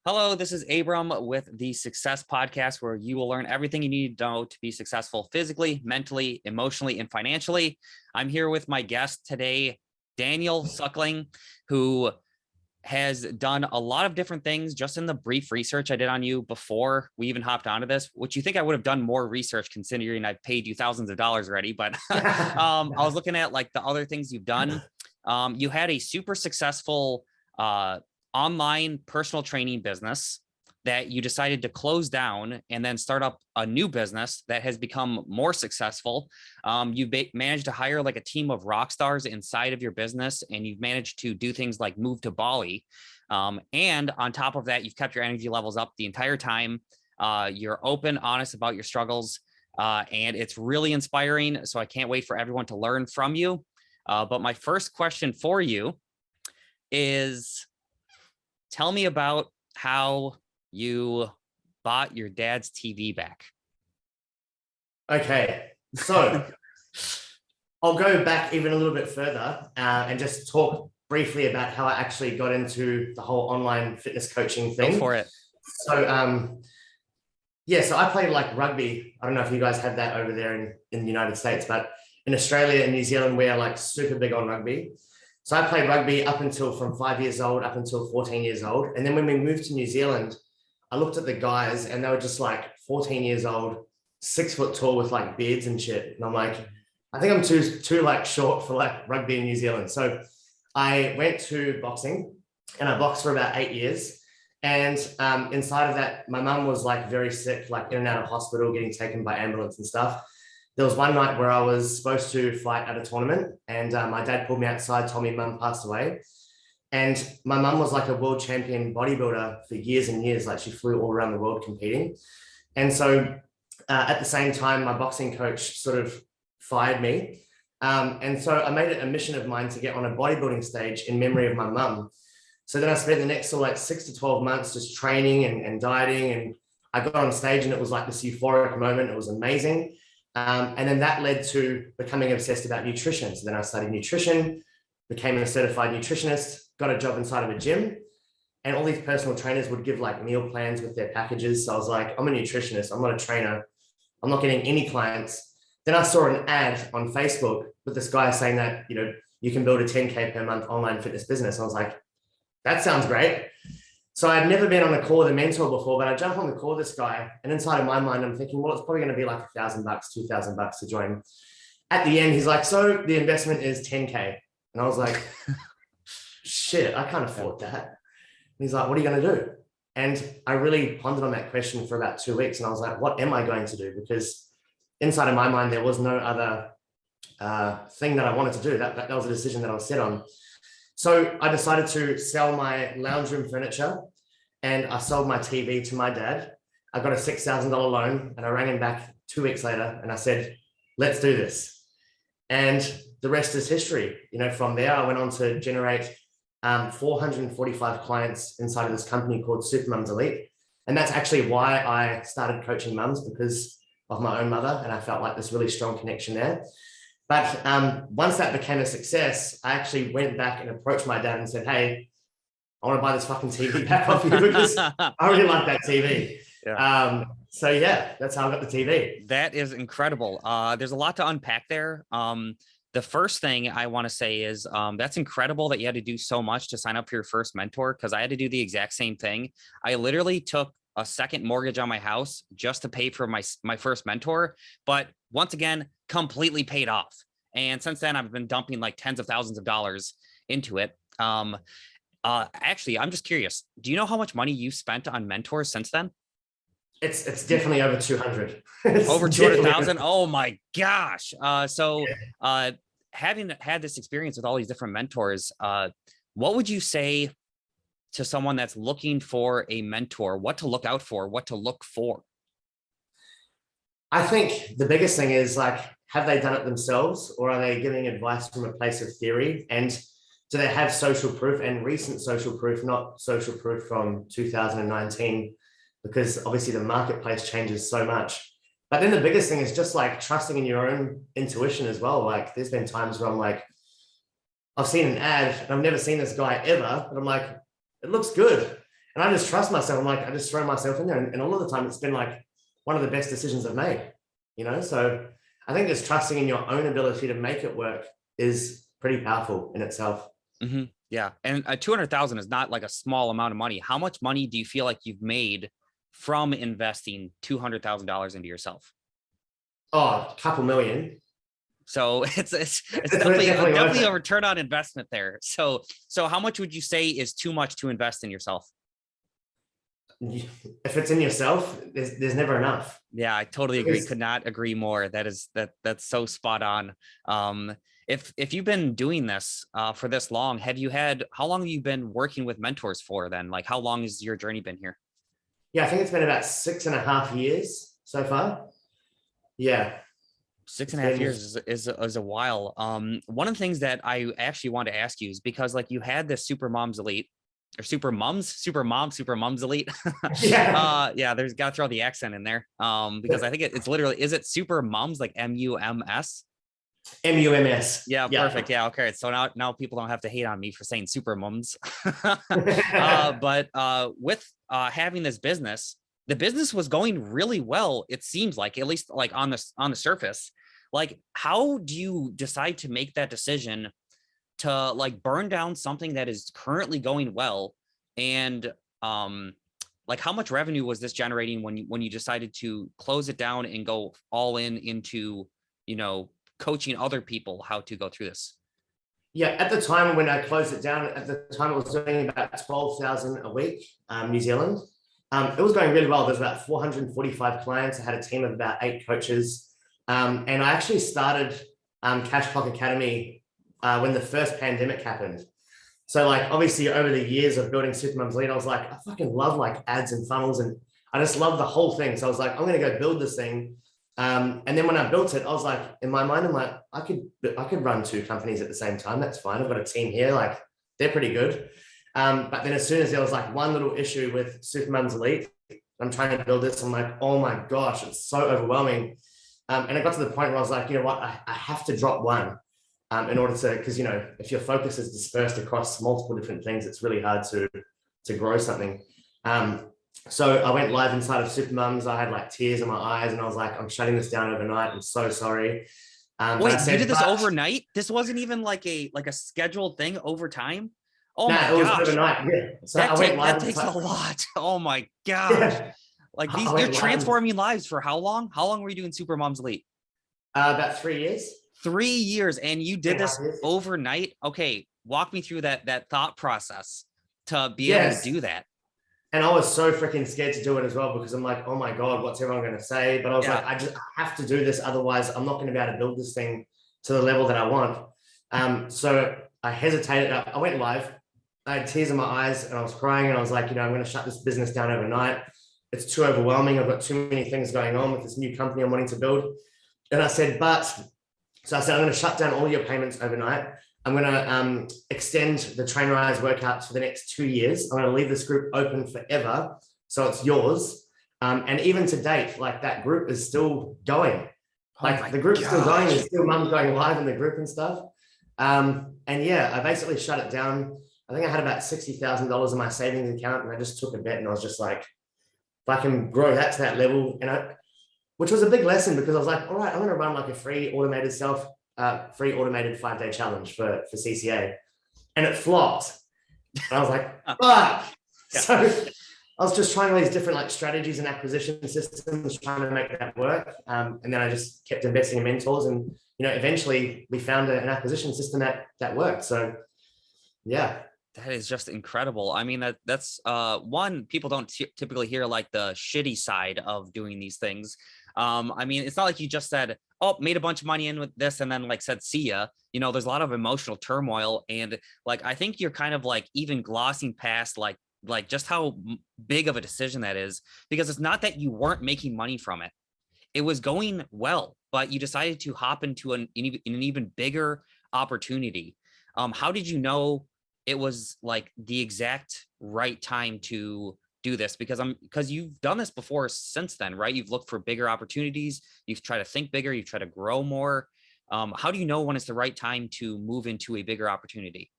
Hello, this is Abram with the Success Podcast, where you will learn everything you need to know to be successful physically, mentally, emotionally, and financially. I'm here with my guest today, Daniel Suckling, who has done a lot of different things just in the brief research I did on you before we even hopped onto this, which you think I would have done more research considering I've paid you thousands of dollars already. But I was looking at like the other things you've done. You had a super successful online personal training business that you decided to close down and then start up a new business that has become more successful. You've managed to hire like a team of rock stars inside of your business, and you've managed to do things like move to Bali. And on top of that, you've kept your energy levels up the entire time. You're open, honest about your struggles, and it's really inspiring. So I can't wait for everyone to learn from you. But my first question for you is, tell me about how you bought your dad's TV back. Okay, so I'll go back even a little bit further and just talk briefly about how I actually got into the whole online fitness coaching thing. Go for it. So, so I played like rugby. I don't know if you guys have that over there in the United States, but in Australia and New Zealand, we are like super big on rugby. So I played rugby up until from 5 years old, up until 14 years old. And then when we moved to New Zealand, I looked at the guys and they were just like 14 years old, 6 foot tall with like beards and shit. And I'm like, I think I'm too like short for like rugby in New Zealand. So I went to boxing and I boxed for about 8 years. And inside of that, my mum was like very sick, like in and out of hospital, getting taken by ambulance and stuff. There was one night where I was supposed to fight at a tournament and my dad pulled me outside, told me mum passed away. And my mum was like a world champion bodybuilder for years and years. Like she flew all around the world competing. And so at the same time, my boxing coach sort of fired me. And so I made it a mission of mine to get on a bodybuilding stage in memory of my mum. So then I spent the next sort of like 6 to 12 months just training and dieting. And I got on stage and it was like this euphoric moment. It was amazing. And then that led to becoming obsessed about nutrition. So then I studied nutrition, became a certified nutritionist, got a job inside of a gym, and all these personal trainers would give like meal plans with their packages. So I was like, I'm a nutritionist, I'm not a trainer, I'm not getting any clients. Then I saw an ad on Facebook with this guy saying that, you know, you can build a 10K per month online fitness business. I was like, that sounds great. So I'd never been on a call with a mentor before, but I jumped on the call with this guy, and inside of my mind, I'm thinking, well, it's probably going to be like $1,000, $2,000 to join. At the end, he's like, so the investment is 10K. And I was like, shit, I can't afford that. And he's like, what are you going to do? And I really pondered on that question for about 2 weeks. And I was like, what am I going to do? Because inside of my mind, there was no other thing that I wanted to do. That was a decision that I was set on. So I decided to sell my lounge room furniture and I sold my TV to my dad. I got a $6,000 loan and I rang him back 2 weeks later and I said, let's do this. And the rest is history. You know, from there, I went on to generate 445 clients inside of this company called Super Mums Elite. And that's actually why I started coaching mums, because of my own mother. And I felt like this really strong connection there. But once that became a success, I actually went back and approached my dad and said, hey, I want to buy this fucking TV back off you because I really like that TV. Yeah. So yeah, that's how I got the TV. That is incredible. There's a lot to unpack there. The first thing I want to say is that's incredible that you had to do so much to sign up for your first mentor, because I had to do the exact same thing. I literally took a second mortgage on my house just to pay for my first mentor, but once again, completely paid off. And since then, I've been dumping like tens of thousands of dollars into it. Actually, I'm just curious. Do you know how much money you spent on mentors since then? It's definitely over 200. Over 200,000. Oh my gosh. Having had this experience with all these different mentors, what would you say to someone that's looking for a mentor? What to look out for, what to look for? I think the biggest thing is like, have they done it themselves, or are they giving advice from a place of theory? And do they have social proof and recent social proof, not social proof from 2019? Because obviously the marketplace changes so much. But then the biggest thing is just like trusting in your own intuition as well. Like there's been times where I'm like, I've seen an ad and I've never seen this guy ever, but I'm like, it looks good. And I just trust myself. I'm like, I just throw myself in there. And a lot of the time it's been like one of the best decisions I've made, you know? So I think just trusting in your own ability to make it work is pretty powerful in itself. Mm-hmm. Yeah. And 200,000 is not like a small amount of money. How much money do you feel like you've made from investing $200,000 into yourself? Oh, a couple million. So it's It's definitely worth a it. return on investment there. So how much would you say is too much to invest in yourself? If it's in yourself, there's never enough. Yeah, I totally agree. Because, Could not agree more. That's so spot on. If you've been doing this for this long, how long have you been working with mentors for then? Like how long has your journey been here? yeah, I think it's been about 6.5 years so far. Yeah. Six It's and a half been, years is a while. One of the things that I actually want to ask you is because like you had this Super Moms Elite or Super Moms Elite. yeah, Yeah, there's got to throw the accent in there. Because I think it's literally, is it Super Moms like MUMS? MUMS. Yeah, Yeah. perfect. Yeah, okay. So now people don't have to hate on me for saying Super Mums. But with having this business, the business was going really well. It seems like, at least like on the surface. Like, how do you decide to make that decision to like burn down something that is currently going well? And like how much revenue was this generating when you decided to close it down and go all in into, you know, coaching other people how to go through this? Yeah, at the time when I closed it down, at the time it was doing about 12,000 a week, New Zealand. It was going really well. There's about 445 clients. I had a team of about 8 coaches. And I actually started Cash Clock Academy when the first pandemic happened. So like obviously over the years of building Supermum's Lead, I was like, I fucking love like ads and funnels, and I just love the whole thing. So I was like, I'm gonna go build this thing. And then when I built it, I was like, in my mind, I'm like, I could run 2 companies at the same time. That's fine. I've got a team here, like they're pretty good. But then as soon as there was like one little issue with Supermum's Elite, I'm trying to build this. I'm like, oh my gosh, it's so overwhelming. And it got to the point where I was like, you know what, I have to drop one in order to, because, you know, if your focus is dispersed across multiple different things, it's really hard to grow something. So I went live inside of Supermums. I had like tears in my eyes and I was like, I'm shutting this down overnight. I'm so sorry. Wait, you did this overnight? This wasn't even like a scheduled thing over time? Oh no, my it was gosh. overnight. Yeah. So I went live. That takes a lot. Oh my gosh. Yeah. Like you're transforming lives for how long? How long were you doing Super Moms Elite? About 3 years. 3 years, and you did this 3.5 years. overnight. Okay, walk me through that thought process to be able to do that. And I was so freaking scared to do it as well, because I'm like, oh my God, what's everyone going to say? But I was like, I have to do this. Otherwise, I'm not going to be able to build this thing to the level that I want. So I hesitated. I went live. I had tears in my eyes and I was crying and I was like, you know, I'm going to shut this business down overnight. It's too overwhelming. I've got too many things going on with this new company I'm wanting to build. And I said, I'm going to shut down all your payments overnight. I'm going to extend the Trainerize workouts for the next 2 years. I'm going to leave this group open forever, so it's yours. And even to date, like that group is still going. Like the group's still going. There's still mums going live in the group and stuff. And yeah, I basically shut it down. I think I had about $60,000 in my savings account, and I just took a bet, and I was just like, if I can grow that to that level, which was a big lesson, because I was like, all right, I'm going to run like a free automated 5-day challenge for CCA, and it flopped. And I was like, fuck. Yeah. So I was just trying all these different like strategies and acquisition systems, trying to make that work. And then I just kept investing in mentors, and you know, eventually we found an acquisition system that worked. So yeah. That is just incredible. I mean, that's one, people don't typically hear like the shitty side of doing these things. I mean, it's not like you just said, oh, made a bunch of money in with this and then like said, see ya. You know, there's a lot of emotional turmoil. And like, I think you're kind of like even glossing past like just how big of a decision that is, because it's not that you weren't making money from it. It was going well, but you decided to hop into an even bigger opportunity. How did you know it was like the exact right time to do this? Because you've done this before since then, right? You've looked for bigger opportunities. You've tried to think bigger. You've tried to grow more. How do you know when it's the right time to move into a bigger opportunity?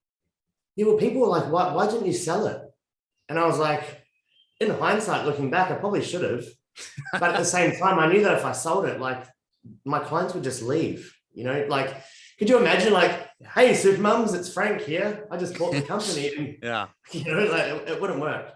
Yeah, well, people were like, why didn't you sell it? And I was like, in hindsight, looking back, I probably should have. But at the same time, I knew that if I sold it, like my clients would just leave, like, could you imagine like, hey, super mums, it's Frank here. I just bought the company and, Yeah. like it wouldn't work.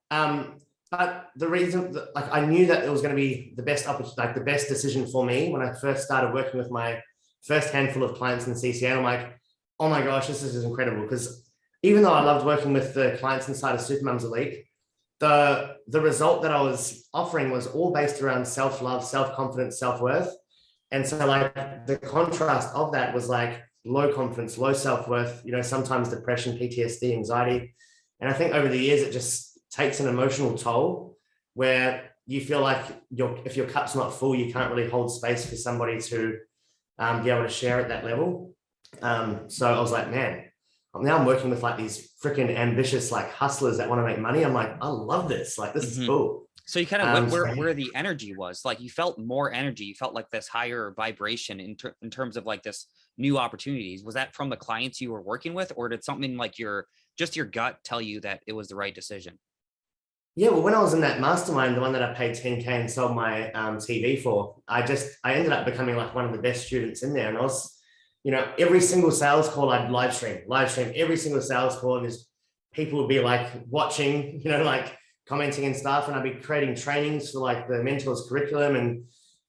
But the reason that, like, I knew that it was going to be the best the best decision for me when I first started working with my first handful of clients in CCA. I'm like, oh my gosh, this is incredible. Because even though I loved working with the clients inside of Supermums Elite, the result that I was offering was all based around self-love, self-confidence, self-worth. And so like the contrast of that was like low confidence, low self-worth, sometimes depression, PTSD, anxiety. And I think over the years, it just takes an emotional toll where you feel like if your cup's not full, you can't really hold space for somebody to be able to share at that level. So I was like, man, now I'm working with like these freaking ambitious like hustlers that want to make money. I'm like, I love this. Like, this is cool. So you kind of went where the energy was. Like, you felt more energy. You felt like this higher vibration in terms of like this new opportunities. Was that from the clients you were working with, or did something like your gut tell you that it was the right decision? Yeah, well, when I was in that mastermind, the one that I paid 10K and sold my TV for, I ended up becoming like one of the best students in there. And I was, every single sales call I'd live stream every single sales call, and there's people would be like watching, like commenting and stuff, and I'd be creating trainings for like the mentor's curriculum. And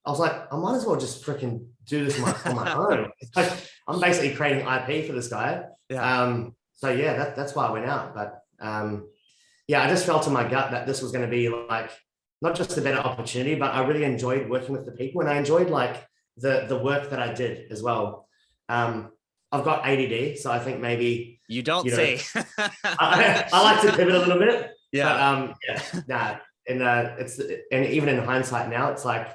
I was like, I might as well just freaking do this on my own. Like, I'm basically creating IP for this guy. Yeah. So yeah, that's why I went out. But yeah, I just felt in my gut that this was going to be like not just a better opportunity, but I really enjoyed working with the people, and I enjoyed like the work that I did as well. I've got ADD, so I think maybe you don't say. I like to pivot a little bit. Yeah. But and even in hindsight now, it's like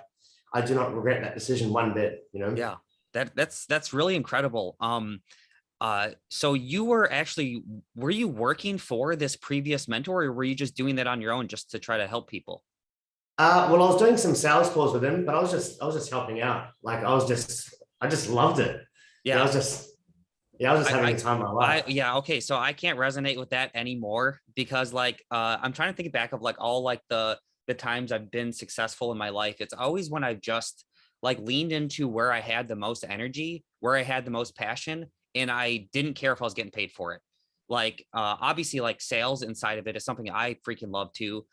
I do not regret that decision one bit. Yeah, that's really incredible. So were you working for this previous mentor, or were you just doing that on your own just to try to help people? Well, I was doing some sales calls with him, but I was just helping out. Like, I just loved it. Yeah. I was just having the time of my life. Yeah. Okay. So I can't resonate with that anymore, because like, I'm trying to think back of like all like the times I've been successful in my life. It's always when I've just like leaned into where I had the most energy, where I had the most passion, and I didn't care if I was getting paid for it. Like, obviously like sales inside of it is something I freaking love too.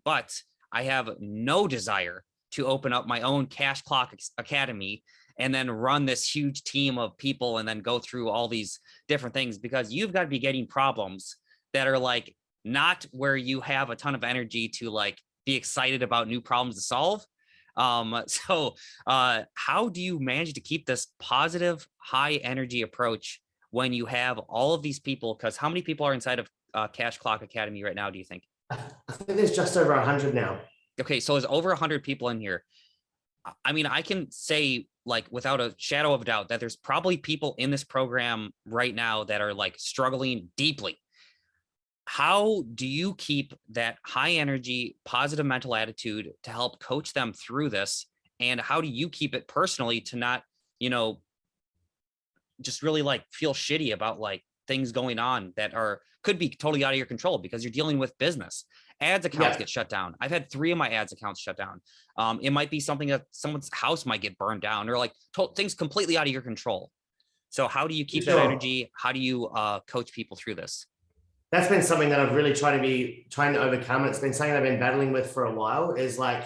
But I have no desire to open up my own Cash Clock Academy and then run this huge team of people and then go through all these different things, because you've got to be getting problems that are like not where you have a ton of energy to like be excited about new problems to solve. So how do you manage to keep this positive, high energy approach when you have all of these people? Because how many people are inside of Cash Clock Academy right now, do you think? I think there's just over 100 now. Okay, so there's over 100 people in here. I mean, I can say like without a shadow of a doubt that there's probably people in this program right now that are like struggling deeply. How do you keep that high energy, positive mental attitude to help coach them through this? And how do you keep it personally to not, just really like feel shitty about like things going on that could be totally out of your control, because you're dealing with business. Ads accounts get shut down. I've had 3 of my ads accounts shut down. It might be something that someone's house might get burned down, or like things completely out of your control. So how do you keep that energy? How do you coach people through this? That's been something that I've really trying to overcome. It's been something I've been battling with for a while. Is like,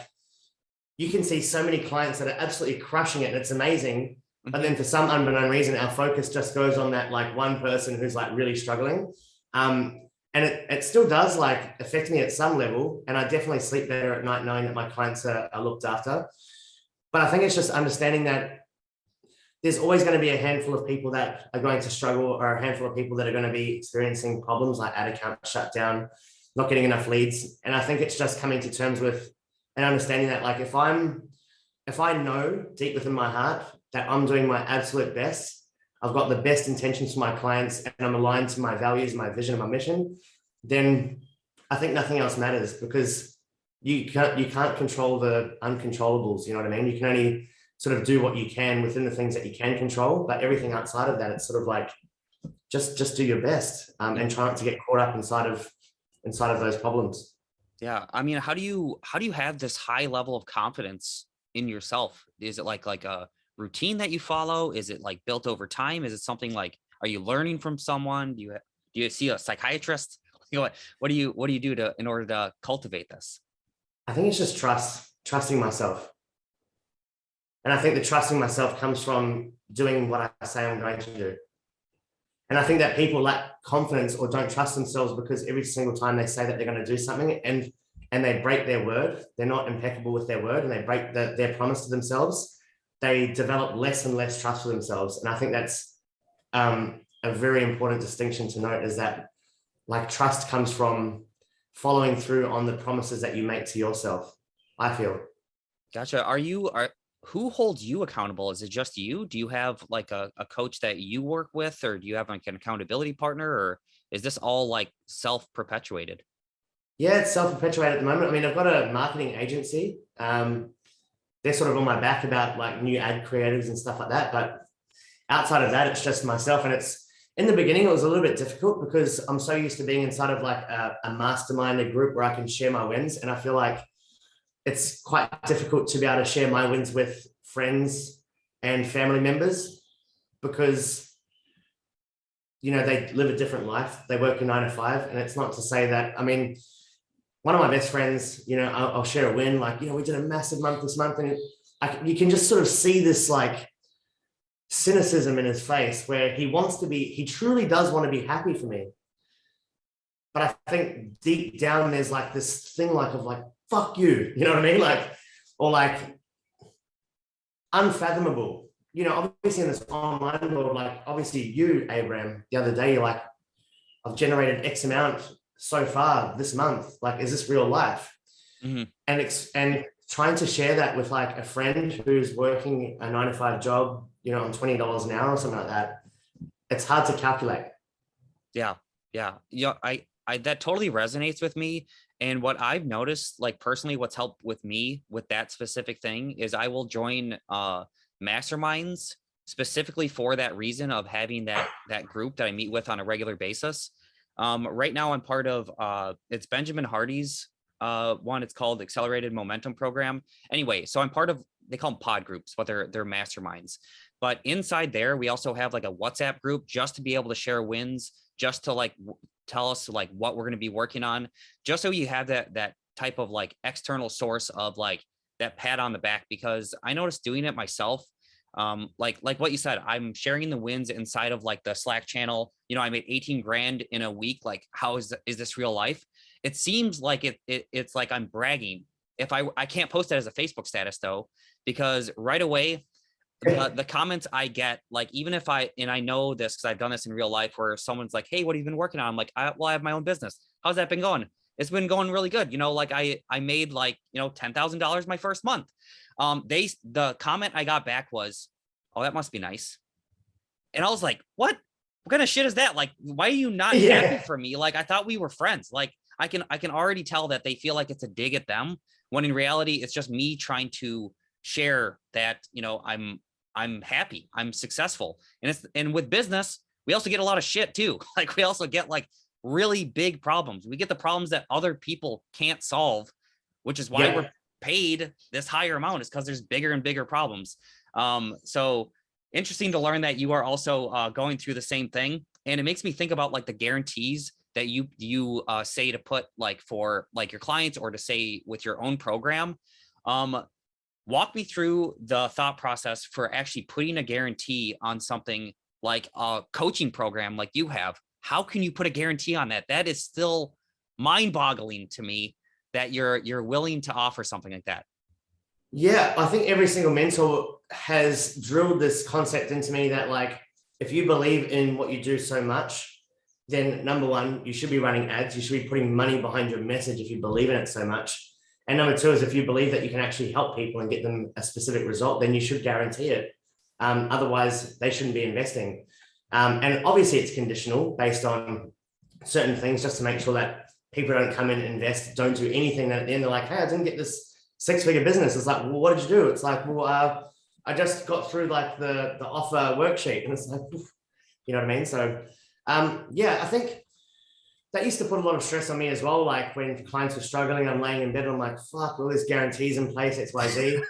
you can see so many clients that are absolutely crushing it, and it's amazing. But then for some unbeknown reason, our focus just goes on that like one person who's like really struggling. And it still does like affect me at some level. And I definitely sleep better at night knowing that my clients are looked after. But I think it's just understanding that there's always going to be a handful of people that are going to struggle, or a handful of people that are going to be experiencing problems like ad account shutdown, not getting enough leads. And I think it's just coming to terms with and understanding that like, if I know deep within my heart that I'm doing my absolute best, I've got the best intentions for my clients, and I'm aligned to my values, my vision, and my mission, then I think nothing else matters, because you can't control the uncontrollables. You know what I mean? You can only sort of do what you can within the things that you can control, but everything outside of that, it's sort of like just do your best, and try not to get caught up inside of inside of those problems. Yeah. I mean, how do you have this high level of confidence in yourself? Is it like a routine that you follow? Is it like built over time? Is it something like, are you learning from someone? Do you see a psychiatrist? You know, what do you do in order to cultivate this? I think it's just trusting myself. And I think the trusting myself comes from doing what I say I'm going to do. And I think that people lack confidence or don't trust themselves because every single time they say that they're going to do something and they break their word, they're not impeccable with their word, and they break their promise to themselves, they develop less and less trust for themselves. And I think that's a very important distinction to note, is that like trust comes from following through on the promises that you make to yourself, I feel. Gotcha. Who holds you accountable? Is it just you? Do you have like a coach that you work with, or do you have like an accountability partner, or is this all like self-perpetuated? Yeah, it's self-perpetuated at the moment. I mean, I've got a marketing agency. They're sort of on my back about like new ad creatives and stuff like that. But outside of that, it's just myself. And it's in the beginning, it was a little bit difficult because I'm so used to being inside of like a mastermind, a group where I can share my wins. And I feel like it's quite difficult to be able to share my wins with friends and family members because, you know, they live a different life. They work a 9 to 5. And it's not to say that, I mean, one of my best friends, you know, I'll share a win, like, you know, we did a massive month this month, and you can just sort of see this like cynicism in his face where he truly does want to be happy for me. But I think deep down, there's like this thing like of like, fuck you, you know what I mean? Like, or like unfathomable, you know, obviously in this online world, like obviously you, Abram, the other day, you're like, I've generated X amount so far this month. Like, is this real life? Mm-hmm. And trying to share that with like a friend who's working a 9 to 5 job, you know, on $20 an hour or something like that, it's hard to calculate. Yeah. I that totally resonates with me. And what I've noticed, like personally, what's helped with me with that specific thing is I will join masterminds specifically for that reason of having that group that I meet with on a regular basis. Right now I'm part of it's Benjamin Hardy's one. It's called Accelerated Momentum Program. Anyway, so I'm part of, they call them pod groups, but they're masterminds. But inside there, we also have like a WhatsApp group just to be able to share wins, just to like tell us like what we're going to be working on, just so you have that type of like external source of like that pat on the back. Because I noticed doing it myself, like what you said, I'm sharing the wins inside of like the Slack channel. You know, I made 18 grand in a week. Like, how is this real life? It seems like it's like I'm bragging. If I can't post it as a Facebook status though, because right away the comments I get, like, even if I know this because I've done this in real life, where someone's like, hey, what have you been working on? I'm like, I have my own business. How's that been going? It's been going really good. You know, like I made like, you know, $10,000 my first month. The comment I got back was, oh, that must be nice. And I was like, what kind of shit is that? Like, why are you not happy for me? Like, I thought we were friends. Like, I can already tell that they feel like it's a dig at them, when in reality, it's just me trying to share that, you know, I'm happy, I'm successful. And with business, we also get a lot of shit too. Like, we also get like really big problems. We get the problems that other people can't solve, which is why we're paid this higher amount, is because there's bigger and bigger problems. So interesting to learn that you are also going through the same thing. And it makes me think about like the guarantees that you say to put like for like your clients, or to say with your own program. Walk me through the thought process for actually putting a guarantee on something like a coaching program like you have. How can you put a guarantee on that? That is still mind-boggling to me, that you're willing to offer something like that. Yeah, I think every single mentor has drilled this concept into me that, like, if you believe in what you do so much, then number one, you should be running ads. You should be putting money behind your message if you believe in it so much. And number two is, if you believe that you can actually help people and get them a specific result, then you should guarantee it. Otherwise, they shouldn't be investing. And obviously, it's conditional based on certain things, just to make sure that people don't come in and invest, don't do anything. That at the end, they're like, hey, I didn't get this 6-figure business. It's like, well, what did you do? It's like, well, I just got through like the offer worksheet. And it's like, you know what I mean? So, yeah, I think that used to put a lot of stress on me as well. Like when clients were struggling, I'm laying in bed, I'm like, fuck, all these guarantees in place, XYZ.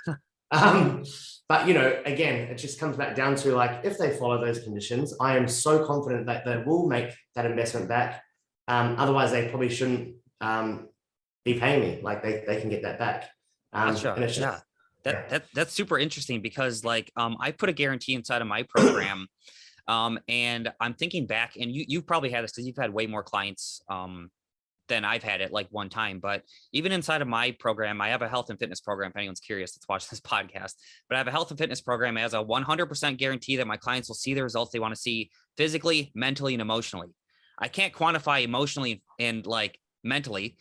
But again, it just comes back down to like, if they follow those conditions, I am so confident that they will make that investment back. Otherwise, they probably shouldn't be paying me. Like they can get that back. Gotcha. And it's just, That's super interesting because like I put a guarantee inside of my program. And I'm thinking back, and you've probably had this because you've had way more clients than I've had it like one time. But even inside of my program, I have a health and fitness program. If anyone's curious, let's watch this podcast. But I have a health and fitness program as a 100% guarantee that my clients will see the results they want to see physically, mentally, and emotionally. I can't quantify emotionally and like mentally.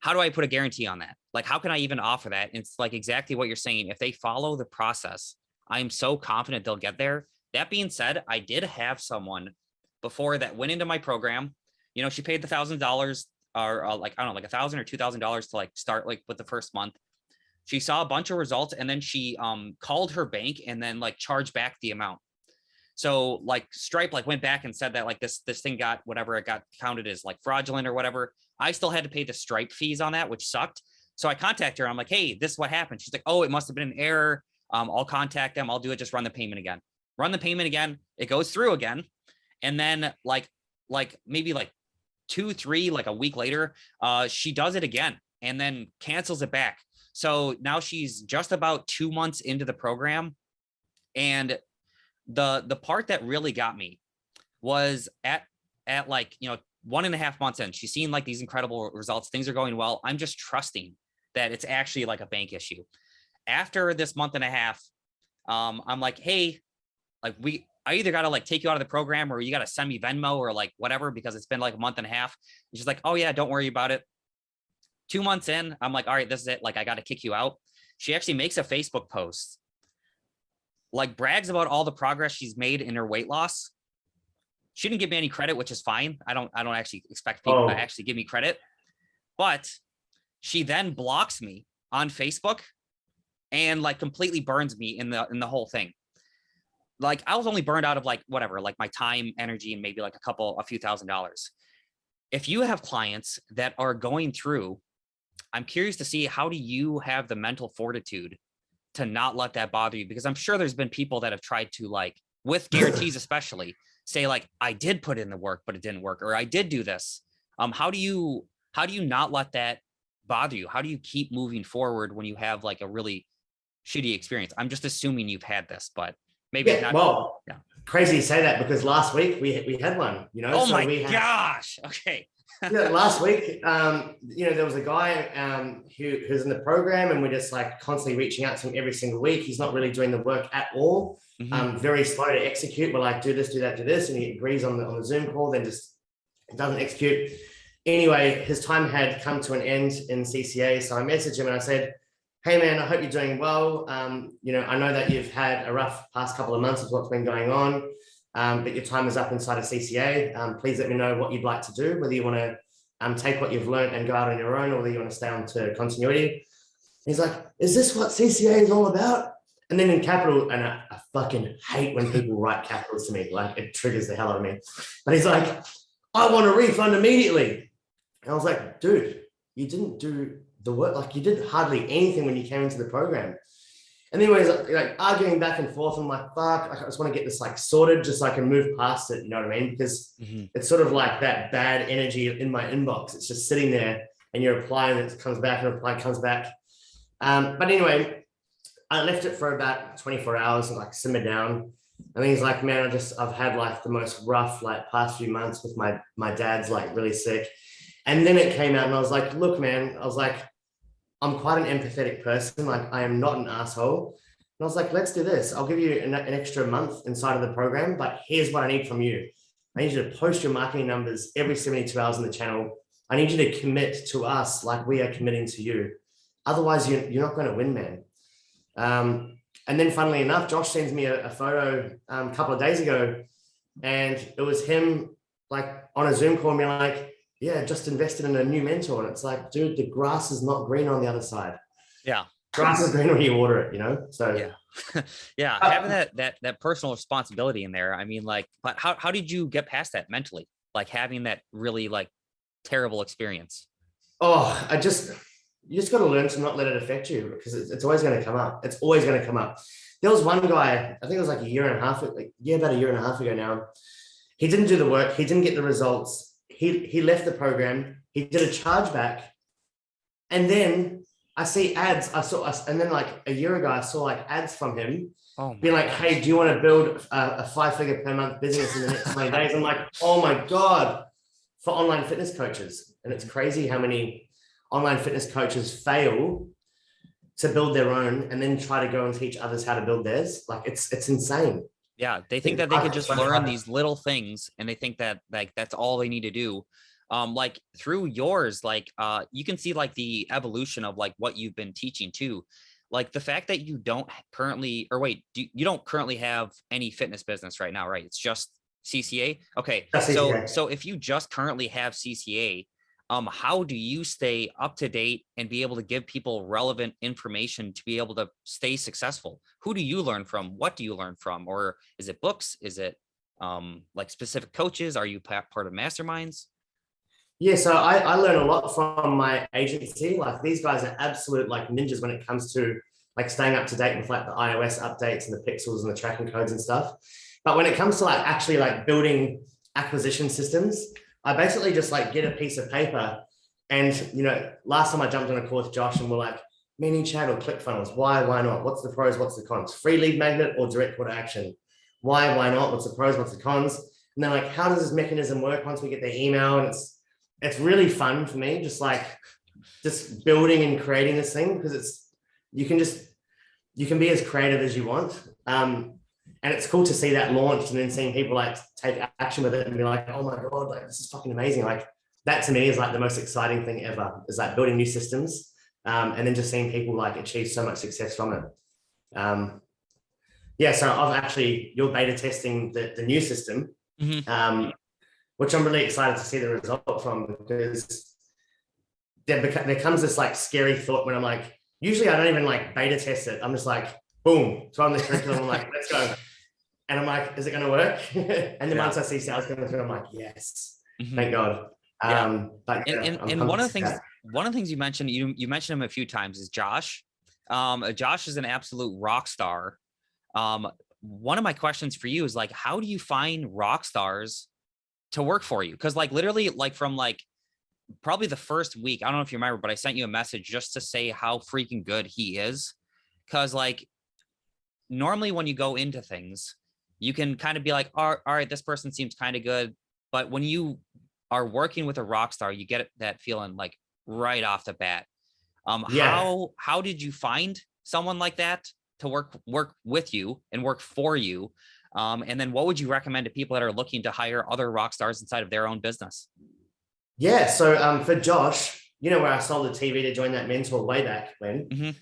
How do I put a guarantee on that? Like, how can I even offer that? It's like exactly what you're saying. If they follow the process, I'm so confident they'll get there. That being said, I did have someone before that went into my program. She paid the $1,000 or like, I don't know, like $1,000 or $2,000 to like start like with the first month. She saw a bunch of results and then she called her bank and then like charged back the amount. So like Stripe like went back and said that like this thing got whatever, it got counted as like fraudulent or whatever. I still had to pay the Stripe fees on that, which sucked. So I contacted her. I'm like, hey, this is what happened. She's like, oh, it must have been an error. I'll contact them. I'll do it. Just run the payment again. Run the payment again. It goes through again. And then like maybe like 2-3, like a week later, she does it again and then cancels it back. So now she's just about 2 months into the program. And the part that really got me was at like, 1.5 months in, she's seen like these incredible results. Things are going well. I'm just trusting that it's actually like a bank issue. After this month and a half, I'm like, hey, like I either got to like take you out of the program or you got to send me Venmo or like whatever, because it's been like a month and a half. And she's like, oh yeah, don't worry about it. 2 months in, I'm like, all right, this is it. Like, I got to kick you out. She actually makes a Facebook post, like brags about all the progress she's made in her weight loss. She didn't give me any credit, which is fine. I don't actually expect people to actually give me credit, but she then blocks me on Facebook and like completely burns me in the whole thing. Like, I was only burned out of like whatever, like my time, energy, and maybe like a few $1,000s. If you have clients that are going through, I'm curious to see, how do you have the mental fortitude to not let that bother you? Because I'm sure there's been people that have tried to, like, with guarantees especially, say like, I did put in the work, but it didn't work, or I did do this. How do you not let that bother you? How do you keep moving forward when you have like a really shitty experience? I'm just assuming you've had this, but maybe not. Well, yeah. Crazy you say that, because last week we had one, Oh so my gosh. Okay. Last week, there was a guy who's in the program, and we're just like constantly reaching out to him every single week. He's not really doing the work at all. Very slow to execute. We're like, do this, do that, do this, and he agrees on the Zoom call, then just doesn't execute. Anyway, his time had come to an end in CCA, so I messaged him and I said, hey man, I hope you're doing well. I know that you've had a rough past couple of months of what's been going on. But your time is up inside of CCA. Please let me know what you'd like to do, whether you want to take what you've learned and go out on your own, or whether you want to stay on to continuity. He's like, is this what CCA is all about? And then in capital, and I fucking hate when people write capitals to me, like it triggers the hell out of me. But he's like, I want a refund immediately. And I was like, dude, you didn't do the work. Like, you did hardly anything when you came into the program. And anyways, like arguing back and forth, I'm like, fuck, I just want to get this like sorted, just so I can move past it, you know what I mean? Because it's sort of like that bad energy in my inbox. It's just sitting there, and you're applying, it comes back, and reply comes back. But anyway, I left it for about 24 hours and like simmered down. And then he's like, man, I've had like the most rough like past few months with my dad's like really sick. And then it came out, and I was like, look, man, I was like, I'm quite an empathetic person. Like, I am not an asshole. And I was like, let's do this. I'll give you an extra month inside of the program, but here's what I need from you. I need you to post your marketing numbers every 72 hours on the channel. I need you to commit to us like we are committing to you. Otherwise, you're not going to win, man. And then funnily enough, Josh sends me a photo a couple of days ago, and it was him like on a Zoom call, and being like, yeah, just invested in a new mentor. And it's like, dude, the grass is not green on the other side. Yeah. Grass is green when you water it, So yeah. Yeah. Having that personal responsibility in there. I mean, like, but how did you get past that mentally? Like having that really like terrible experience? Oh, you just got to learn to not let it affect you because it's always going to come up. It's always going to come up. There was one guy, I think it was like a year and a half, about a year and a half ago now. He didn't do the work. He didn't get the results. He left the program. He did a chargeback. And then I see ads. And then like a year ago, I saw like ads from him being like, hey, do you want to build a 5-figure per month business in the next 20 days? I'm like, oh my God, for online fitness coaches. And it's crazy how many online fitness coaches fail to build their own and then try to go and teach others how to build theirs. Like it's insane. Yeah, they think that they could just learn these little things, and they think that like that's all they need to do. Like through yours, like you can see like the evolution of like what you've been teaching too. Like the fact that you don't currently, or wait, you don't currently have any fitness business right now, right? It's just CCA. Okay, so if you just currently have CCA, how do you stay up to date and be able to give people relevant information to be able to stay successful? Who do you learn from? What do you learn from? Or is it books? Is it like specific coaches? Are you part of masterminds? Yeah, so I learn a lot from my agency. Like these guys are absolute like ninjas when it comes to like staying up to date with like the iOS updates and the pixels and the tracking codes and stuff. But when it comes to like actually like building acquisition systems, I basically just like get a piece of paper and, last time I jumped on a call with Josh and we're like, mini chat or ClickFunnels, why not? What's the pros, what's the cons? Free lead magnet or direct call to action? Why not? What's the pros, what's the cons? And then like, how does this mechanism work once we get the email? And it's really fun for me, just building and creating this thing because you can be as creative as you want. And it's cool to see that launched and then seeing people like take action with it and be like, oh my God, like this is fucking amazing. Like that to me is like the most exciting thing ever, is like building new systems and then just seeing people like achieve so much success from it. So you're beta testing the new system, which I'm really excited to see the result from, because there comes this like scary thought when I'm like, usually I don't even like beta test it. I'm just like, boom, throw on the curriculum. I'm like, let's go. And I'm like, is it going to work? And then once I see sales coming through, I'm like, yes, thank God. And one of the things you mentioned, you mentioned him a few times, is Josh. Josh is an absolute rock star. One of my questions for you is like, how do you find rock stars to work for you? Because like literally like from like probably the first week, I don't know if you remember, but I sent you a message just to say how freaking good he is. Because like normally when you go into things, you can kind of be like, all right, this person seems kind of good. But when you are working with a rock star, you get that feeling like right off the bat. How did you find someone like that to work with you and work for you? And then what would you recommend to people that are looking to hire other rock stars inside of their own business? Yeah. So for Josh, where I sold the TV to join that mentor way back when,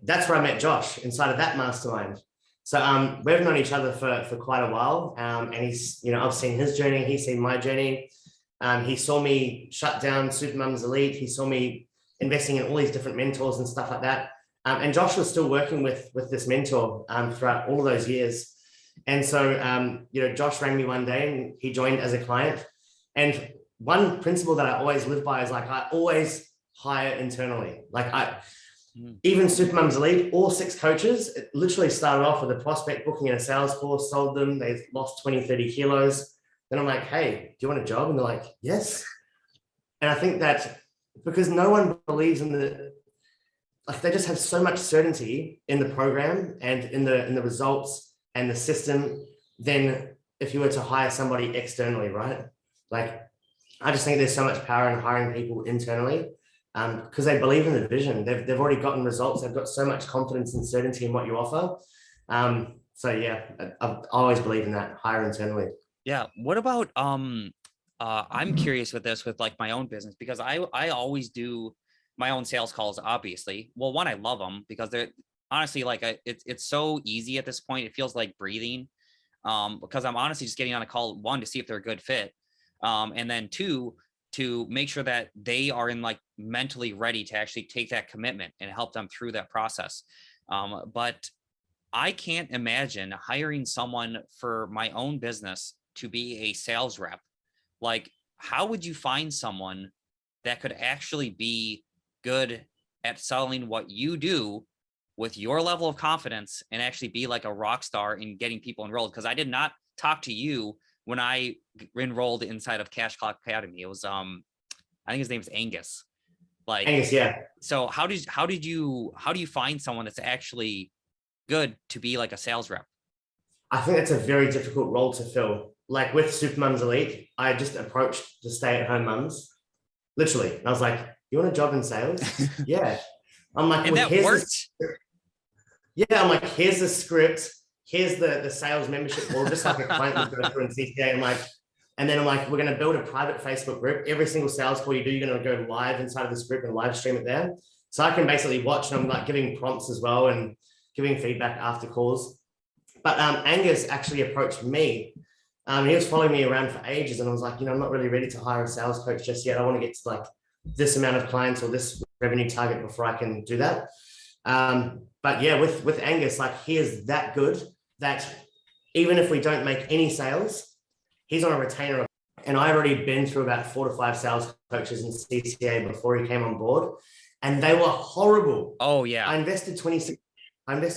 that's where I met Josh, inside of that mastermind. So we've known each other for quite a while. And he's, I've seen his journey. He's seen my journey. He saw me shut down Supermum's Elite. He saw me investing in all these different mentors and stuff like that. And Josh was still working with this mentor throughout all of those years. And so, Josh rang me one day and he joined as a client. And one principle that I always live by is like, I always hire internally. Like even Supermum's Elite, all 6 coaches, it literally started off with a prospect booking in a sales course, sold them, they've lost 20, 30 kilos. Then I'm like, hey, do you want a job? And they're like, yes. And I think that because no one believes in they just have so much certainty in the program and in the results and the system than if you were to hire somebody externally, right? Like, I just think there's so much power in hiring people internally because they believe in the vision. They've already gotten results. They've got so much confidence and certainty in what you offer. So yeah, I always believe in that, hire internally. Yeah. What about, I'm curious with this, with like my own business, because I always do my own sales calls, obviously. Well, one, I love them because they're honestly like, it's so easy at this point. It feels like breathing because I'm honestly just getting on a call, one, to see if they're a good fit. And then 2, to make sure that they are in like mentally ready to actually take that commitment and help them through that process. But I can't imagine hiring someone for my own business to be a sales rep. Like how would you find someone that could actually be good at selling what you do with your level of confidence and actually be like a rock star in getting people enrolled? Because I did not talk to you when I enrolled inside of Cash Clock Academy. It was I think his name's Angus. Like Angus, yeah. So how do you find someone that's actually good to be like a sales rep? I think that's a very difficult role to fill. Like with Supermums Elite, I just approached the stay-at-home mums, literally. And I was like, you want a job in sales? Yeah. I'm like, and well, that worked. I'm like, here's the script. Here's the sales membership wall, just like a client would go through in CCA. And then I'm like, we're going to build a private Facebook group. Every single sales call you do, you're going to go live inside of this group and live stream it there. So I can basically watch, and I'm like giving prompts as well and giving feedback after calls. But Angus actually approached me. He was following me around for ages, and I was like, I'm not really ready to hire a sales coach just yet. I want to get to like this amount of clients or this revenue target before I can do that. But yeah, with Angus, like he is that good that even if we don't make any sales, he's on a retainer. And I already been through about 4 to 5 sales coaches in CCA before he came on board, and they were horrible. Oh yeah. I invested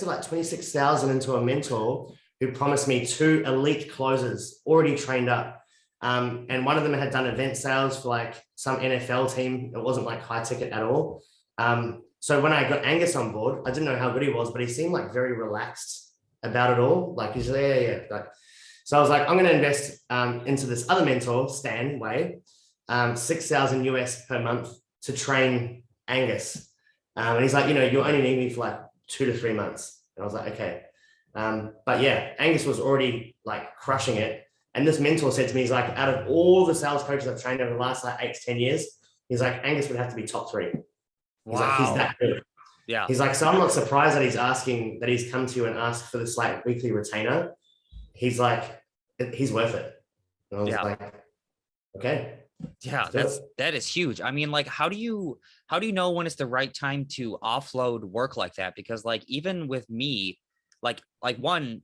like 26,000 into a mentor who promised me 2 elite closers already trained up. And one of them had done event sales for like some NFL team. It wasn't like high ticket at all. So when I got Angus on board, I didn't know how good he was, but he seemed like very relaxed about it all. Like he's like, yeah. Like, so I was like, I'm going to invest into this other mentor, Stan Way, 6,000 US per month to train Angus. And he's like, you only need me for like 2 to 3 months. And I was like, okay. But yeah, Angus was already like crushing it. And this mentor said to me, he's like, out of all the sales coaches I've trained over the last like 8 to 10 years, he's like, Angus would have to be top 3. He's like, he's that good. Yeah. He's like, so I'm not surprised that he's come to you and asked for this like weekly retainer. He's like, he's worth it. And I was like, okay. Yeah, that is huge. I mean, like, how do you know when it's the right time to offload work like that? Because like, even with me, like one,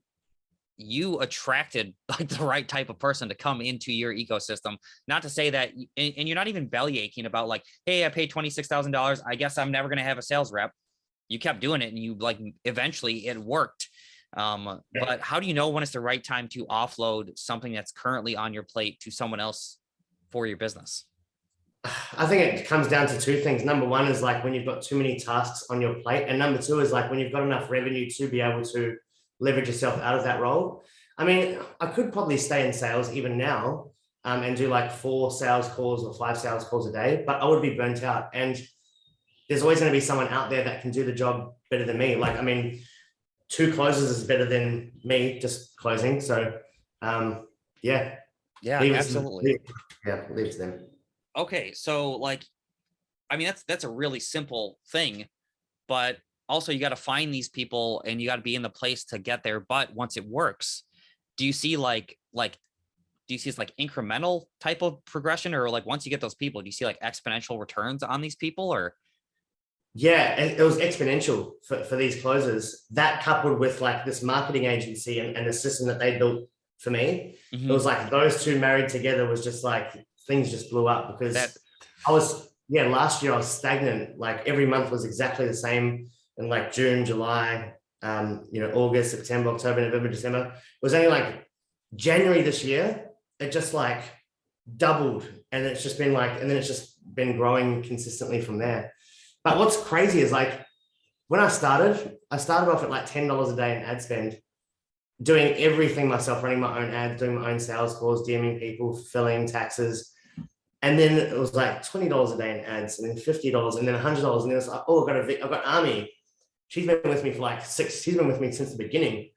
you attracted like the right type of person to come into your ecosystem. Not to say that, and you're not even belly aching about like, hey, I paid $26,000. I guess I'm never going to have a sales rep. You kept doing it, and you like eventually it worked. But how do you know when it's the right time to offload something that's currently on your plate to someone else for your business? I think it comes down to 2 things. Number 1 is like when you've got too many tasks on your plate. And number 2 is like when you've got enough revenue to be able to leverage yourself out of that role. I mean, I could probably stay in sales even now and do like 4 sales calls or 5 sales calls a day, but I would be burnt out. And there's always going to be someone out there that can do the job better than me. Like, I mean, 2 closes is better than me just closing. So yeah. Yeah, absolutely. Leave to them. Okay. So like, I mean, that's a really simple thing, but also you got to find these people and you got to be in the place to get there. But once it works, do you see it's like incremental type of progression, or like once you get those people, do you see like exponential returns on these people? Or yeah, it was exponential for these closers. That coupled with like this marketing agency and the system that they built for me, It was like those 2 married together was just like things just blew up because last year I was stagnant. Like every month was exactly the same in like June, July, August, September, October, November, December. It was only like January this year, it just like doubled, and it's just been like, and then it's just been growing consistently from there. But what's crazy is like when I started off at like $10 a day in ad spend, doing everything myself, running my own ads, doing my own sales calls, DMing people, filling taxes. And then it was like $20 a day in ads, and then $50, and then $100. And then it's like, oh, I've got Army. She's been with me for like she's been with me since the beginning.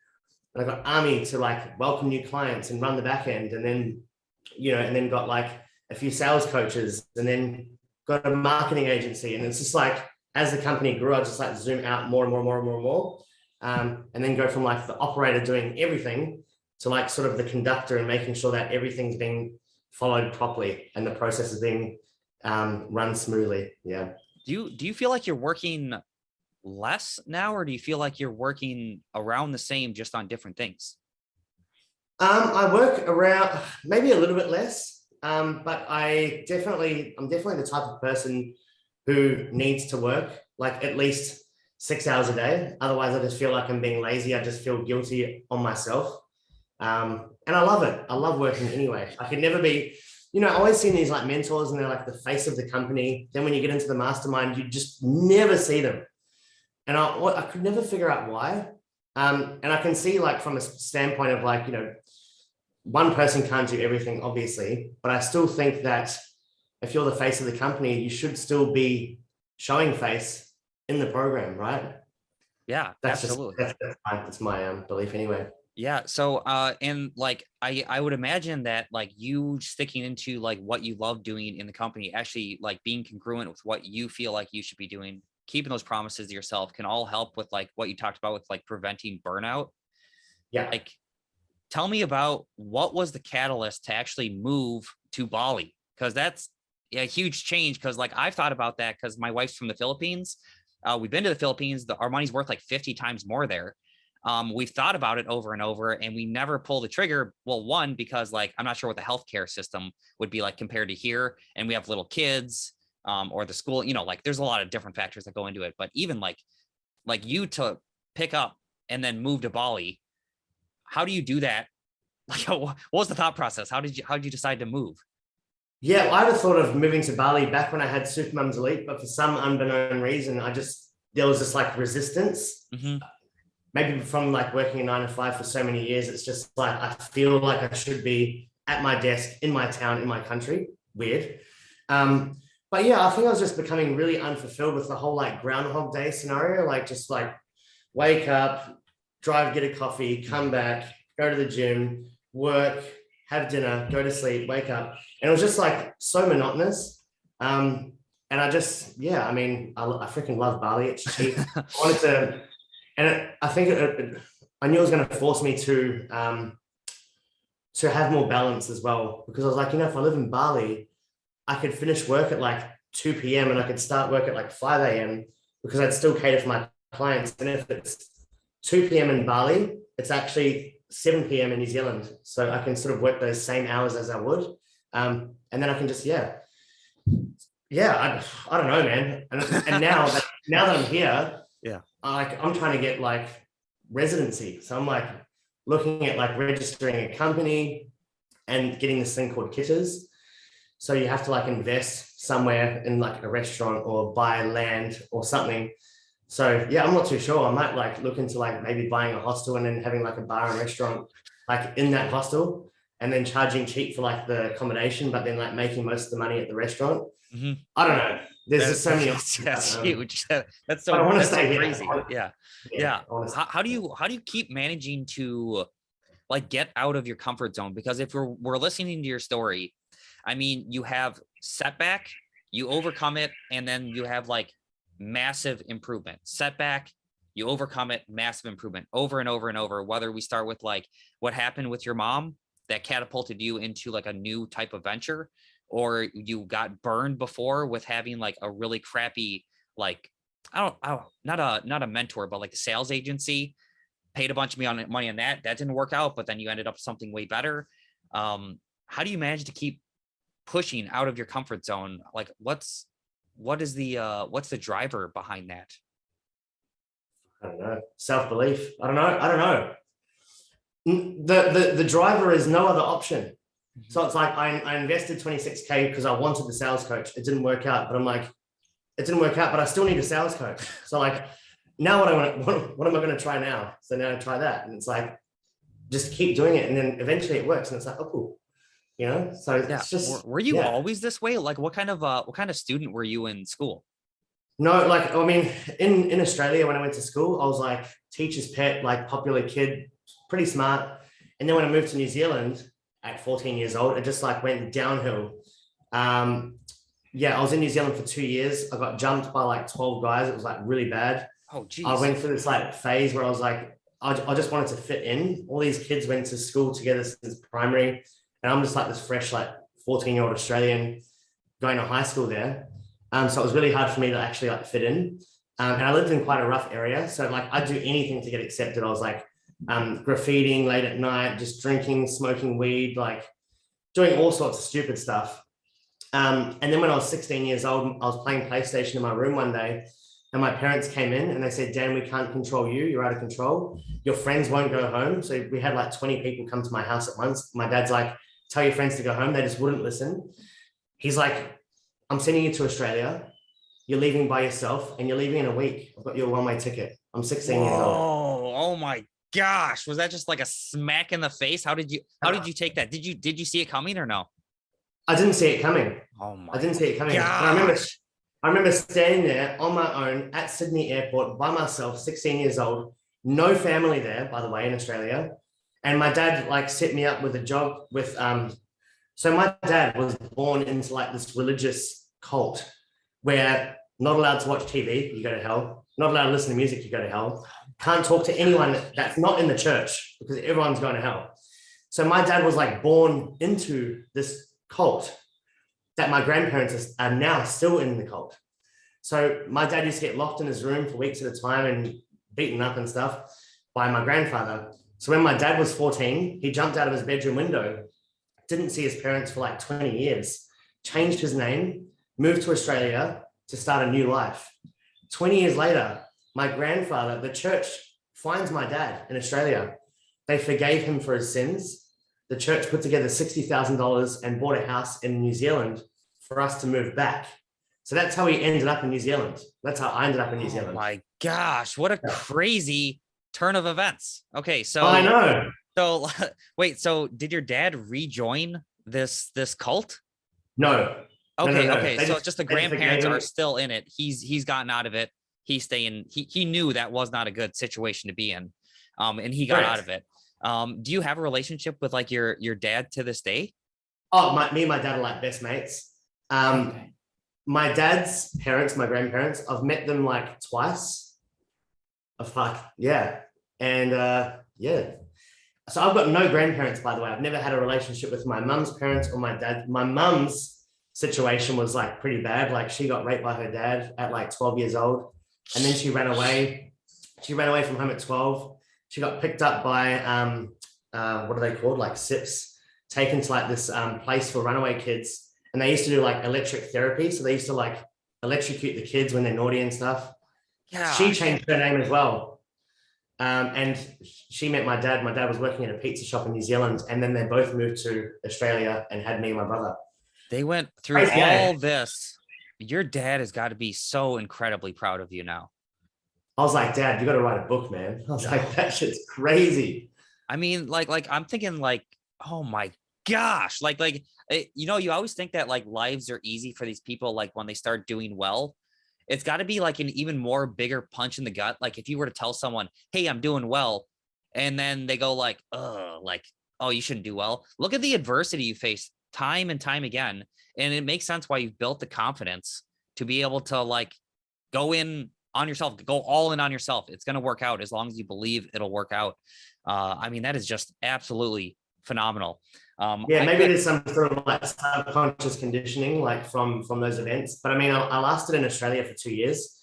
And I got Army to like welcome new clients and run the back end. And then, and then got like a few sales coaches, and then got a marketing agency. And it's just like, as the company grew, I just like zoom out more and more and more and more and more. And then go from like the operator doing everything to like sort of the conductor and making sure that everything's being followed properly and the process is being run smoothly. Yeah. Do you feel like you're working less now, or do you feel like you're working around the same, just on different things? I work around maybe a little bit less. but I'm definitely the type of person who needs to work like at least 6 hours a day. Otherwise, I just feel like I'm being lazy. I just feel guilty on myself. And I love it. I love working anyway. I could never be, I always see these like mentors and they're like the face of the company. Then when you get into the mastermind, you just never see them. And I could never figure out why. And I can see like from a standpoint of like, one person can't do everything, obviously, but I still think that if you're the face of the company, you should still be showing face in the program, right? Yeah, That's absolutely. That's my belief anyway. Yeah. So, and like, I would imagine that like you sticking into like what you love doing in the company, actually like being congruent with what you feel like you should be doing, keeping those promises to yourself can all help with like what you talked about with like preventing burnout. Yeah. Like, tell me about what was the catalyst to actually move to Bali? Because that's a huge change. Because like I've thought about that because my wife's from the Philippines. We've been to the Philippines. Our money's worth like 50 times more there. We've thought about it over and over, and we never pull the trigger. Well, one, because like I'm not sure what the healthcare system would be like compared to here, and we have little kids, or the school. Like there's a lot of different factors that go into it. But even like you to pick up and then move to Bali, how do you do that? Like, what was the thought process? How did you decide to move? Yeah, well, I had thought of moving to Bali back when I had Supermum's Elite, but for some unbeknown reason, there was this like resistance. Mm-hmm. Maybe from like working a 9 to 5 for so many years, it's just like I feel like I should be at my desk in my town, in my country. Weird. But yeah, I think I was just becoming really unfulfilled with the whole like Groundhog Day scenario, like just like wake up, drive, get a coffee, come back, go to the gym, work, have dinner, go to sleep, wake up. And it was just like so monotonous. And I just, yeah, I mean, I freaking love Bali. It's cheap. I wanted to, and I think I knew it was going to force me to have more balance as well, because I was like, if I live in Bali, I could finish work at like 2 p.m. and I could start work at like 5 a.m. because I'd still cater for my clients. And if it's 2 p.m. in Bali, it's actually 7 p.m. in New Zealand. So I can sort of work those same hours as I would. And then I can just, I don't know, man. And now that I'm here, I'm trying to get like residency. So I'm like looking at like registering a company and getting this thing called kitters. So you have to like invest somewhere in like a restaurant or buy land or something. So yeah, I'm not too sure. I might like look into like maybe buying a hostel and then having like a bar and restaurant like in that hostel, and then charging cheap for like the accommodation, but then like making most of the money at the restaurant. Mm-hmm. I don't know. There's just so many. That's huge. That's so crazy. Yeah. How do you keep managing to like get out of your comfort zone? Because if we're listening to your story, I mean, you have setback, you overcome it, and then you have like massive improvement. Setback, you overcome it, massive improvement over and over and over. Whether we start with like what happened with your mom that catapulted you into like a new type of venture, or you got burned before with having like a really crappy, like, not a mentor, but like a sales agency, paid a bunch of money on that didn't work out, but then you ended up with something way better. How do you manage to keep pushing out of your comfort zone? Like what's the driver behind that? I don't know. Self-belief. I don't know. The driver is no other option. So it's like I invested 26K because I wanted the sales coach. It didn't work out, but I'm like, it didn't work out, but I still need a sales coach. So like, now what am I going to try now? So now I try that. And it's like, just keep doing it. And then eventually it works. And it's like, oh, cool. So it's just, were you always this way? Like what kind of student were you in school? No, like, I mean, in Australia, when I went to school, I was like teacher's pet, like popular kid, pretty smart. And then when I moved to New Zealand at 14 years old, it just like went downhill. I was in New Zealand for 2 years. I got jumped by like 12 guys. It was like really bad. Oh, geez. I went through this like phase where I was like, I just wanted to fit in. All these kids went to school together since primary. And I'm just like this fresh, like 14-year-old Australian going to high school there. So it was really hard for me to actually like fit in. And I lived in quite a rough area. So like I'd do anything to get accepted. I was like graffitiing late at night, just drinking, smoking weed, like doing all sorts of stupid stuff. And then when I was 16 years old, I was playing PlayStation in my room one day, and my parents came in and they said, Dan, we can't control you. You're out of control. Your friends won't go home. So we had like 20 people come to my house at once. My dad's like, tell your friends to go home. They just wouldn't listen. He's like, I'm sending you to Australia. You're leaving by yourself and you're leaving in a week. I've got your one-way ticket. I'm 16 years old. Oh my gosh. Was that just like a smack in the face? How did you take that? Did you see it coming or no? I didn't see it coming. Oh my I didn't see it coming. gosh. I remember standing there on my own at Sydney Airport by myself, 16 years old, no family there, by the way, in Australia. And my dad like set me up with a job with, so my dad was born into like this religious cult where not allowed to watch TV, you go to hell. Not allowed to listen to music, you go to hell. Can't talk to anyone that's not in the church because everyone's going to hell. So my dad was like born into this cult that my grandparents are now still in the cult. So my dad used to get locked in his room for weeks at a time and beaten up and stuff by my grandfather. So when my dad was 14, he jumped out of his bedroom window, didn't see his parents for like 20 years, changed his name, moved to Australia to start a new life. 20 years later, my grandfather, the church finds my dad in Australia. They forgave him for his sins. The church put together $60,000 and bought a house in New Zealand for us to move back. So that's how he ended up in New Zealand. That's how I ended up in New Zealand. Oh my gosh, what a crazy turn of events. Okay, so I know. So wait, so did your dad rejoin this cult? No. Okay, No. okay. So just the grandparents him. are still in it. He's gotten out of it. He's staying. He knew that was not a good situation to be in, and he got out of it. Do you have a relationship with like your dad to this day? Oh, me and my dad are like best mates. Okay. My dad's parents, my grandparents, I've met them like twice. Yeah. And yeah. So I've got no grandparents, by the way. I've never had a relationship with my mum's parents or my dad. My mum's situation was like pretty bad. Like she got raped by her dad at like 12 years old. And then she ran away. She ran away from home at 12. She got picked up by, what are they called? Like SIPs, taken to like this place for runaway kids. And they used to do like electric therapy. So they used to like electrocute the kids when they're naughty and stuff. Yeah. She changed her name as well. And she met my dad. My dad was working at a pizza shop in New Zealand. And then they both moved to Australia and had me and my brother. They went through all this. Your dad has got to be so incredibly proud of you now. I was like, Dad, you got to write a book, man. I was like, that shit's crazy. I mean, like I'm thinking like, oh my gosh, you always think that like lives are easy for these people. Like when they start doing well, it's got to be like an even more bigger punch in the gut. Like if you were to tell someone, hey, I'm doing well, and then they go like, oh, you shouldn't do well. Look at the adversity you face time and time again. And it makes sense why you've built the confidence to be able to like go in on yourself, go all in on yourself. It's going to work out as long as you believe it'll work out. I mean, that is just absolutely phenomenal. Yeah, maybe there's some sort of like subconscious conditioning, like from those events. But I mean, I lasted in Australia for 2 years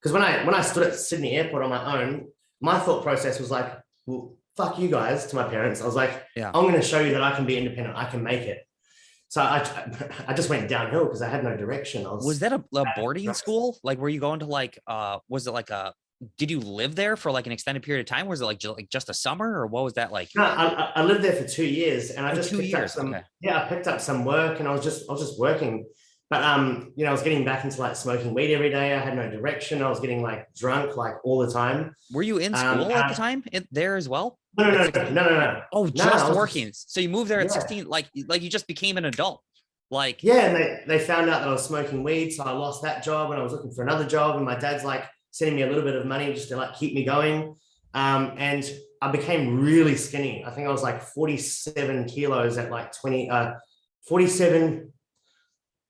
because when I stood at Sydney Airport on my own, my thought process was like, well, fuck you guys, to my parents. I was like, yeah, I'm going to show you that I can be independent. I can make it. So I just went downhill because I had no direction. Was that a boarding school? Like, were you going to like, was it like did you live there for like an extended period of time? Was it like just a summer or what was that like? No, I lived there for 2 years and I just picked up some, okay. Yeah, I picked up some work and I was just working. But, I was getting back into like smoking weed every day. I had no direction. I was getting like drunk like all the time. Were you in school at the time there as well? No. Oh, just working. So you moved there at 16, like you just became an adult. Like, yeah. And they found out that I was smoking weed. So I lost that job and I was looking for another job. And my dad's like sending me a little bit of money just to like keep me going. And I became really skinny. I think I was like 47 kilos at like 47.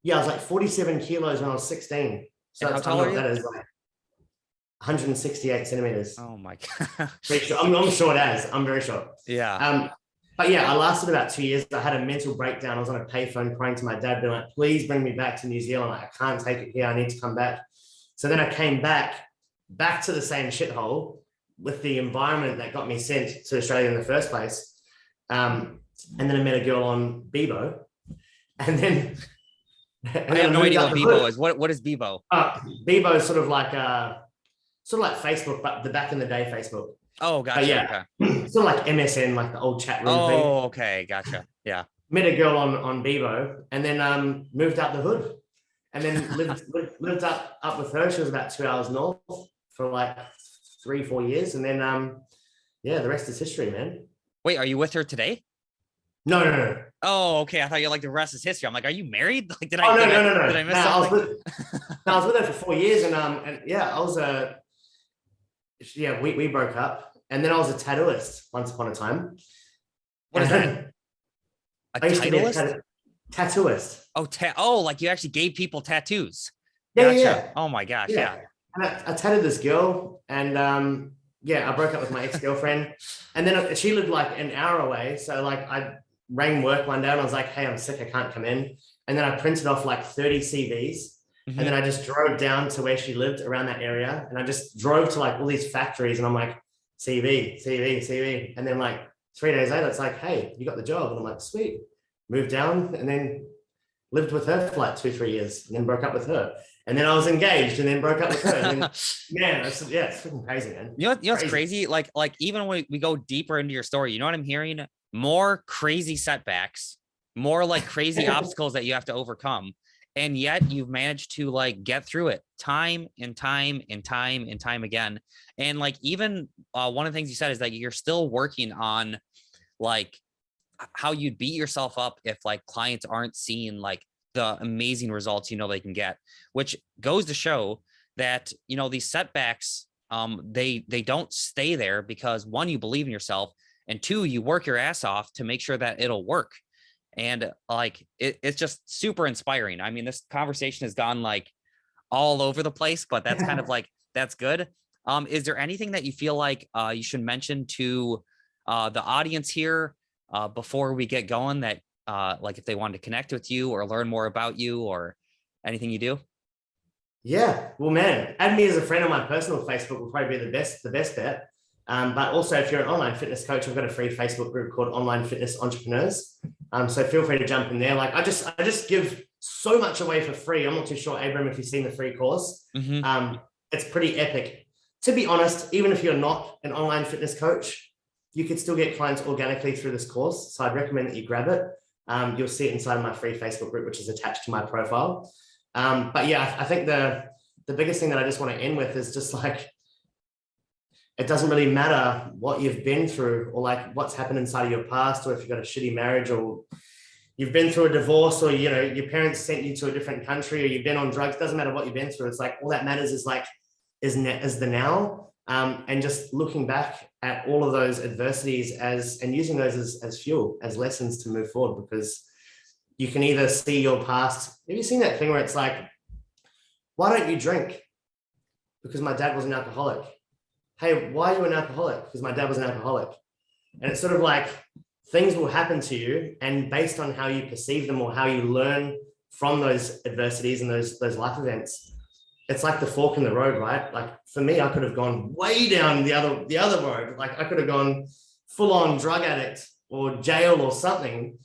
Yeah, I was like 47 kilos when I was 16. So how tall are you? That is like 168 centimeters. Oh my God. I'm short as. I'm very short. Yeah. But yeah, I lasted about 2 years. I had a mental breakdown. I was on a payphone crying to my dad, being like, please bring me back to New Zealand. Like, I can't take it here. I need to come back. So then I came back to the same shithole with the environment that got me sent to Australia in the first place. and then I met a girl on Bebo, and then I have no idea what Bebo is. What is Bebo? Bebo is sort of like Facebook, but the back in the day Facebook. Oh, gotcha. But yeah, okay. sort of like MSN, like the old chat room thing. Oh, okay, gotcha. Yeah. Met a girl on Bebo, and then moved out the hood, and then lived up with her. She was about 2 hours north for like 3-4 years, and then yeah, the rest is history, man. Wait, are you with her today? No. Oh, okay. I thought you like the rest is history. I'm like, are you married? Like, did No. I miss something? I was with her for 4 years, and yeah, I was we broke up, and then I was a tattooist once upon a time. What is that? A titleist? Tattooist. Oh, like you actually gave people tattoos. Yeah, Gotcha. yeah. Oh my gosh, yeah. And I tattooed this girl, and I broke up with my ex-girlfriend, and then she lived like an hour away. So like I rang work one day and I was like, hey, I'm sick, I can't come in. And then I printed off like 30 CVs. And then I just drove down to where she lived around that area. And I just drove to like all these factories, and I'm like, CV. And then like 3 days later, it's like, hey, you got the job. And I'm like, sweet. Moved down, and then lived with her for like 2-3 years, and then broke up with her. And then I was engaged, and then broke up with her. And then, man, it's freaking crazy, man. You know what's crazy? Like even when we go deeper into your story, you know what I'm hearing? More crazy setbacks, more like crazy obstacles that you have to overcome. And yet you've managed to like get through it time and time again. And like, even one of the things you said is that you're still working on like how you'd beat yourself up if like clients aren't seeing like the amazing results, they can get, which goes to show that, these setbacks, they don't stay there, because one, you believe in yourself, and two, you work your ass off to make sure that it'll work. And like, it's just super inspiring. I mean, this conversation has gone like all over the place, but that's kind of like, that's good. Is there anything that you feel like you should mention to the audience here before we get going, that like if they wanted to connect with you or learn more about you or anything you do? Yeah, well, man, add me as a friend on my personal Facebook will probably be the best bet. But also, if you're an online fitness coach, I've got a free Facebook group called Online Fitness Entrepreneurs. So feel free to jump in there. Like I just give so much away for free. I'm not too sure, Abram, if you've seen the free course. It's pretty epic. To be honest, even if you're not an online fitness coach, you could still get clients organically through this course. So I'd recommend that you grab it. You'll see it inside of my free Facebook group, which is attached to my profile. But yeah, I think the biggest thing that I just want to end with is just like, it doesn't really matter what you've been through, or like what's happened inside of your past, or if you've got a shitty marriage, or you've been through a divorce, or your parents sent you to a different country, or you've been on drugs. Doesn't matter what you've been through. It's like all that matters is the now, and just looking back at all of those adversities and using those as fuel, as lessons to move forward. Because you can either see your past. Have you seen that thing where it's like, why don't you drink? Because my dad was an alcoholic. Hey, why are you an alcoholic? Because my dad was an alcoholic. And it's sort of like things will happen to you, and based on how you perceive them or how you learn from those adversities and those life events, it's like the fork in the road, right? Like for me, I could have gone way down the other road. Like I could have gone full on drug addict or jail or something.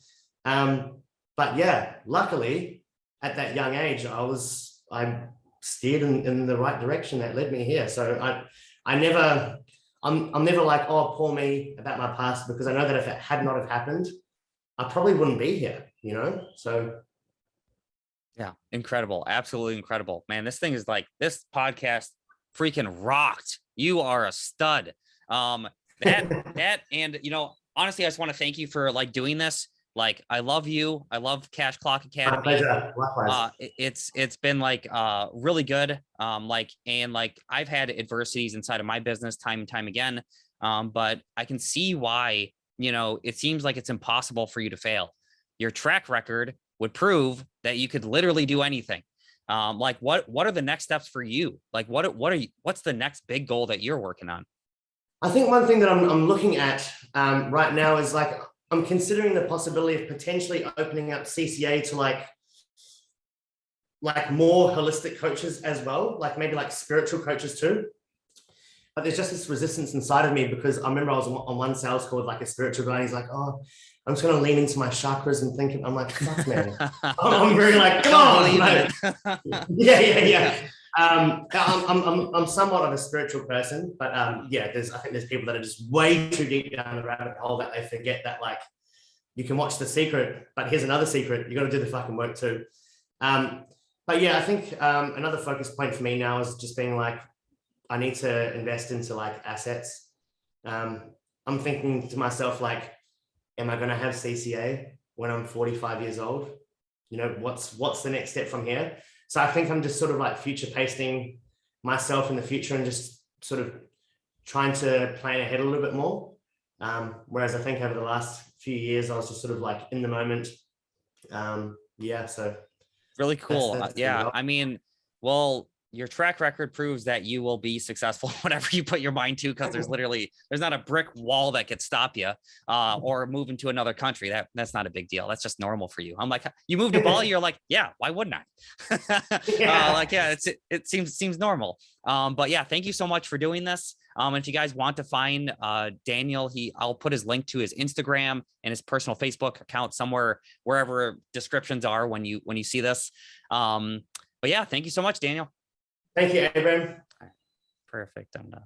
But yeah, luckily at that young age, I steered in the right direction that led me here. So I'm never like, oh, poor me about my past, because I know that if it had not have happened, I probably wouldn't be here, So yeah, incredible. Absolutely incredible, man. This podcast freaking rocked. You are a stud. And honestly, I just want to thank you for like doing this. Like, I love you. I love Cash Clock Academy. My pleasure. Likewise. It's been like really good. And I've had adversities inside of my business time and time again. But I can see why, it seems like it's impossible for you to fail. Your track record would prove that you could literally do anything. What are the next steps for you? Like, what's the next big goal that you're working on? I think one thing that I'm looking at right now is like, I'm considering the possibility of potentially opening up CCA to like more holistic coaches as well, like maybe like spiritual coaches too. but there's just this resistance inside of me because I remember I was on one sales call with like a spiritual guy. He's like, oh, I'm just going to lean into my chakras and think. I'm like, fuck, man. I'm very like, come on, mate. Yeah. I'm somewhat of a spiritual person, but yeah, I think there's people that are just way too deep down the rabbit hole that they forget that like you can watch The Secret, but here's another secret: you got to do the fucking work too. But yeah, I think another focus point for me now is just being like, I need to invest into like assets. I'm thinking to myself like, am I going to have CCA when I'm 45 years old? You know, what's the next step from here? So I think I'm just sort of like future pasting myself in the future and just sort of trying to plan ahead a little bit more. Whereas I think over the last few years, I was just sort of like in the moment. Yeah, so. Really cool. That's Yeah, I mean, well, your track record proves that you will be successful whatever you put your mind to, because there's not a brick wall that could stop you, or moving to another country. That's not a big deal. That's just normal for you. I'm like, you moved to Bali, you're like, yeah, why wouldn't I? Like, yeah, it seems normal. But yeah, thank you so much for doing this. And if you guys want to find Daniel, I'll put his link to his Instagram and his personal Facebook account somewhere, wherever descriptions are when you see this. But yeah, thank you so much, Daniel. Thank you, Abram. Perfect. I'm done.